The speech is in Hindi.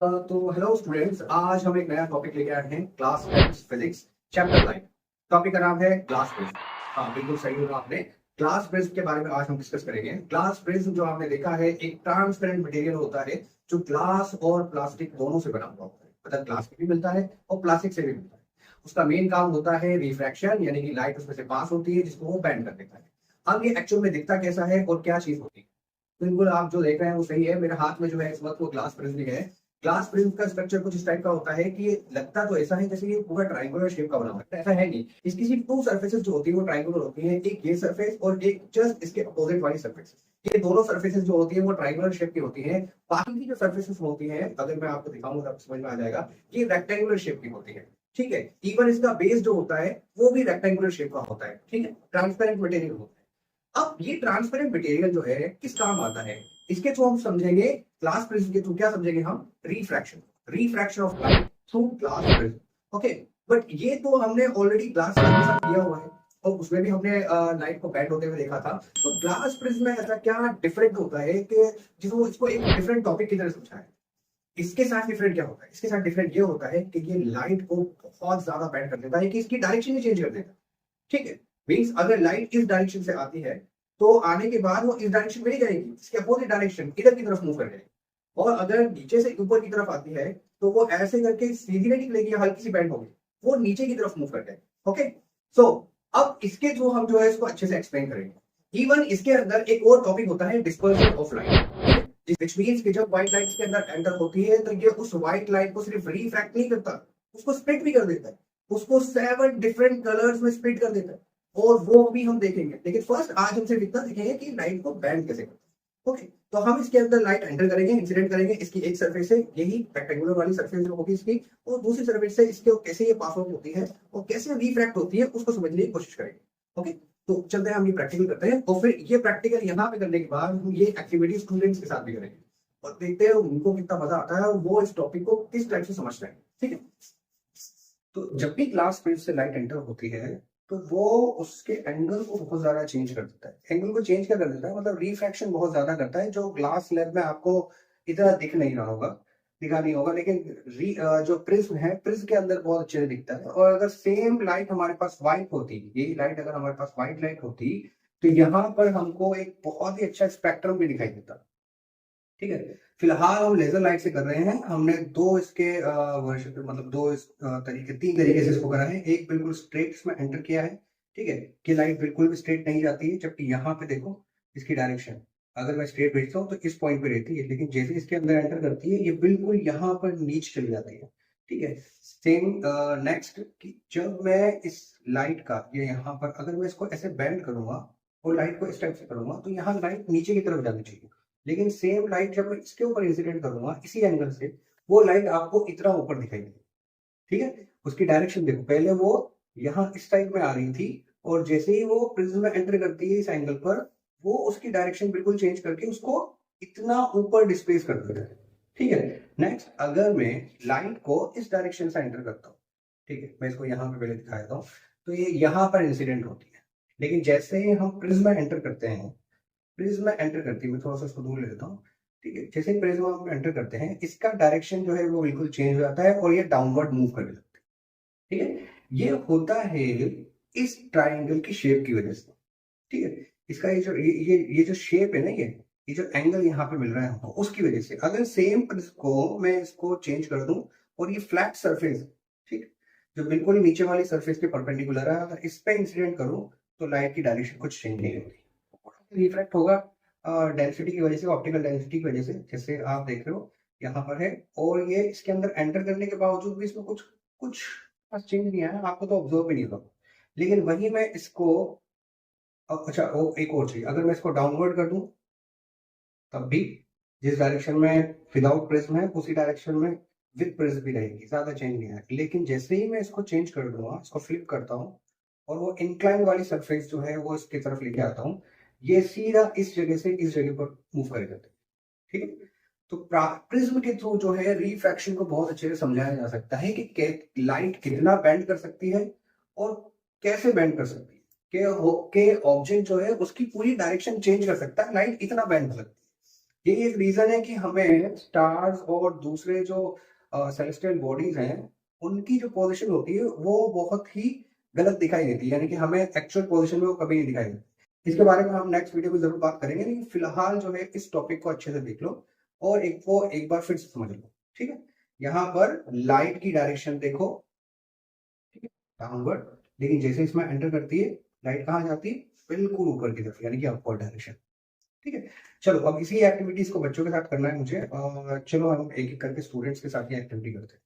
तो हेलो स्टूडेंट्स, आज हम एक नया टॉपिक लेके आए हैं क्लास 10 फिजिक्स चैप्टर 9। टॉपिक का नाम है ग्लास प्रिज्म। हाँ, बिल्कुल सही होगा आपने। ग्लास प्रिज्म के बारे में आज हम डिस्कस करेंगे। ग्लास प्रिज्म जो आपने देखा है, एक ट्रांसपेरेंट मटेरियल होता है जो ग्लास और प्लास्टिक दोनों से बना हुआ होता है। मतलब ग्लास से भी मिलता है और प्लास्टिक से भी मिलता है। उसका मेन काम होता है रिफ्रैक्शन, यानी कि लाइट उसमें से पास होती है जिसको वो बैंड कर देता है। अब ये एक्चुअल में दिखता कैसा है और क्या चीज होती है? बिल्कुल आप जो देख रहे हैं वो सही है। मेरे हाथ में जो है इस वक्त वो ग्लास प्रिज्म है। ग्लास प्रिज्म का स्ट्रक्चर कुछ इस टाइप का होता है कि ये लगता तो ऐसा है जैसे ये पूरा ट्रायंगुलर शेप का बना हुआ है, ऐसा है नहीं। इसकी सिर्फ टू सर्फेसेस जो होती है वो ट्रायंगुलर होती है, एक ये सरफेस और एक जस्ट इसके अपोजिट वाली सरफेस। ये दोनों सर्फेसेस जो होती है वो ट्रायंगुलर शेप की होती है। बाकी की जो सर्फेसेस होती है, अगर मैं आपको दिखाऊंगा तो आपको समझ में आ जाएगा, ये रेक्टेंगुलर शेप की होती है। ठीक है, इवन इसका बेस जो होता है वो भी रेक्टेंगुलर शेप का होता है। ठीक है, ट्रांसपेरेंट मटेरियल होता है। अब ये ट्रांसपेरेंट मटेरियल जो है किस काम आता है, इसके थ्रू हम समझेंगे। ग्लास प्रिज्म के थ्रू क्या समझेंगे हम? Refraction. Refraction of light through glass prism. Okay, but ये तो हमने ऑलरेडी ग्लास के साथ किया हुआ है और उसमें भी हमने लाइट को बैंड होते हुए देखा था। तो ग्लास प्रिज्म में ऐसा क्या डिफरेंट होता है कि जिसको इसको एक डिफरेंट टॉपिक की तरह समझा है? इसके साथ डिफरेंट क्या होता है? इसके साथ डिफरेंट ये होता है कि ये लाइट को बहुत ज्यादा बैंड कर देता है कि इसकी डायरेक्शन ही चेंज कर देता है। ठीक है, मीन्स अगर लाइट इस डायरेक्शन से आती है तो आने के बाद वो इस डायरेक्शन में नहीं जाएगी, इसके अपोजिट डायरेक्शन इधर की तरफ मूव कर जाएगी। और अगर नीचे से ऊपर की तरफ आती है तो वो ऐसे करके सीधी नहीं निकलेगी, हल्की सी बैंड होगी, वो नीचे की तरफ मूव कर जाएगी। ओके, सो अब इसके थ्रू हम जो है इसको अच्छे से एक्सप्लेन करेंगे। इवन इसके अंदर एक और टॉपिक होता है dispersion of light, which means कि जब व्हाइट लाइट इसके अंदर एंटर होती है तो ये उस व्हाइट लाइट को सिर्फ रिफ्रैक्ट नहीं करता, उसको स्प्लिट भी कर देता है। उसको 7 डिफरेंट कलर्स में स्प्लिट कर देता है और वो भी हम देखेंगे। लेकिन फर्स्ट आज हम सिर्फ इतना देखेंगे कि लाइट को बैंड कैसे करते हैं। ओके, तो हम इसके अंदर लाइट एंटर करेंगे, इंसिडेंट करेंगे। इसकी एक सरफेस है, यही रेक्टेंगुलर वाली सरफेस जो होगी इसकी, और दूसरी सरफेस से इसके कैसे ये पास आउट होती है और कैसे रिफ्रैक्ट होती है उसको समझने की कोशिश करेंगे। ओके, तो चलते हैं हम ये प्रैक्टिकल करते हैं और फिर ये प्रैक्टिकल यहाँ पे करने के बाद हम ये एक्टिविटी स्टूडेंट्स के साथ भी करेंगे और देखते हैं उनको कितना मजा आता है और वो इस टॉपिक को किस टाइप से समझते हैं। ठीक है, तो जब भी ग्लास प्लेट से लाइट एंटर होती है तो वो उसके एंगल को बहुत ज्यादा चेंज कर देता है। एंगल को चेंज क्या कर देता है, मतलब रिफ्रैक्शन बहुत ज्यादा करता है, जो ग्लास लैब में आपको इतना दिख नहीं रहा होगा, दिखा नहीं होगा। लेकिन जो प्रिज्म है, प्रिज्म के अंदर बहुत अच्छे से दिखता है। और अगर सेम लाइट हमारे पास व्हाइट होती, यही लाइट अगर हमारे पास व्हाइट लाइट होती तो यहाँ पर हमको एक बहुत ही अच्छा स्पेक्ट्रम भी दिखाई देता। ठीक है, फिलहाल हम लेजर लाइट से कर रहे हैं। हमने दो इसके वर्जन, मतलब दो इस तरीके, तीन तरीके से इसको करा है। एक बिल्कुल स्ट्रेट इसमें एंटर किया है, ठीक है, कि लाइट बिल्कुल भी स्ट्रेट नहीं जाती है, जबकि यहाँ पे देखो इसकी डायरेक्शन, अगर मैं स्ट्रेट भेजता हूँ तो इस पॉइंट पे रहती है, लेकिन जैसे इसके अंदर एंटर करती है ये बिल्कुल यहाँ पर नीचे चली जाती है। ठीक है, सेम नेक्स्ट कि जब मैं इस लाइट का ये यहाँ पर, अगर मैं इसको ऐसे बेंड करूंगा और लाइट को इस टाइप से करूंगा तो यहाँ लाइट नीचे की तरफ जानी चाहिए। लेकिन सेम लाइट जब मैं इसके ऊपर इंसिडेंट करूंगा इसी एंगल से, वो लाइट आपको इतना ऊपर दिखाई देगी। ठीक है, उसकी डायरेक्शन देखो, पहले वो यहाँ इस टाइप में आ रही थी और जैसे ही वो प्रिज्म में एंटर करती है इस एंगल पर, वो उसकी डायरेक्शन बिल्कुल चेंज करके उसको इतना ऊपर डिस्प्लेस कर देता है। ठीक है, नेक्स्ट अगर मैं लाइट को इस डायरेक्शन से एंटर करता हूँ, ठीक है, मैं इसको यहाँ पे पहले दिखा देता हूँ, तो ये यहाँ पर इंसिडेंट होती है। लेकिन जैसे ही हम प्रिज्म में एंटर करते हैं, प्रिज्म में एंटर करती है, मैं थोड़ा सा इसको दूर ले लेता हूँ। ठीक है, जैसे प्रिज्म हम एंटर करते हैं इसका डायरेक्शन जो है वो बिल्कुल चेंज हो जाता है और ये डाउनवर्ड मूव करने लगता है। ठीक है, ये होता है इस ट्राइंगल की शेप की वजह से। ठीक है, इसका ये जो शेप है ना, ये जो एंगल यहाँ पे मिल रहा है हमको, उसकी वजह से। अगर सेम प्रिज्म को मैं इसको चेंज कर दूं और ये फ्लैट सरफेस, ठीक, जो बिल्कुल नीचे वाली सरफेस के परपेंडिकुलर है, अगर इस पे इंसिडेंट करूं तो लाइट की डायरेक्शन कुछ चेंज नहीं होती, रिफ्लेक्ट होगा डेंसिटी की वजह से, ऑप्टिकल डेंसिटी की वजह से, जैसे आप देख रहे हो यहाँ पर है। और ये इसके अंदर एंटर करने के बावजूद भी इसमें कुछ कुछ चेंज नहीं आया, आपको तो ऑब्जर्व भी नहीं होगा। लेकिन वही मैं इसको अच्छा, वो एक और चीज, अगर मैं इसको डाउनवर्ड कर दूं तब भी जिस डायरेक्शन में विदाउट प्रिज्म है उसी डायरेक्शन में विद प्रिज्म भी रहेगी, ज्यादा चेंज नहीं आएगा। लेकिन जैसे ही मैं इसको चेंज कर दूंगा, इसको फ्लिप करता हूँ और वो इंक्लाइन वाली सरफेस जो है वो इसकी तरफ लेके आता हूँ, ये सीधा इस जगह से इस जगह पर मूव कर जाते हैं। ठीक है, तो प्रिज्म के थ्रू जो है रिफ्रैक्शन को बहुत अच्छे से समझाया जा सकता है कि लाइट कितना बेंड कर सकती है और कैसे बेंड कर सकती है, कि ऑब्जेक्ट जो है उसकी पूरी डायरेक्शन चेंज कर सकता है, लाइट इतना बेंड कर सकती है। यही एक रीजन है कि हमें स्टार्स और दूसरे जो सेलेस्टियल बॉडीज हैं उनकी जो पोजीशन होती है वो बहुत ही गलत दिखाई देती है, यानी कि हमें एक्चुअल पोजीशन में वो कभी नहीं दिखाई देती। इसके बारे में हम नेक्स्ट वीडियो में जरूर बात करेंगे, लेकिन फिलहाल जो है इस टॉपिक को अच्छे से देख लो और एक बार फिर से समझ लो। ठीक है, यहाँ पर लाइट की डायरेक्शन देखो, ठीक है, डाउनवर्ड, लेकिन जैसे इसमें एंटर करती है लाइट कहाँ जाती है, बिल्कुल ऊपर की तरफ, यानी कि अपवर्ड डायरेक्शन। ठीक है, चलो अब इसी एक्टिविटीज को बच्चों के साथ करना है मुझे, और चलो हम एक एक करके स्टूडेंट्स के साथ ये एक्टिविटी करते हैं।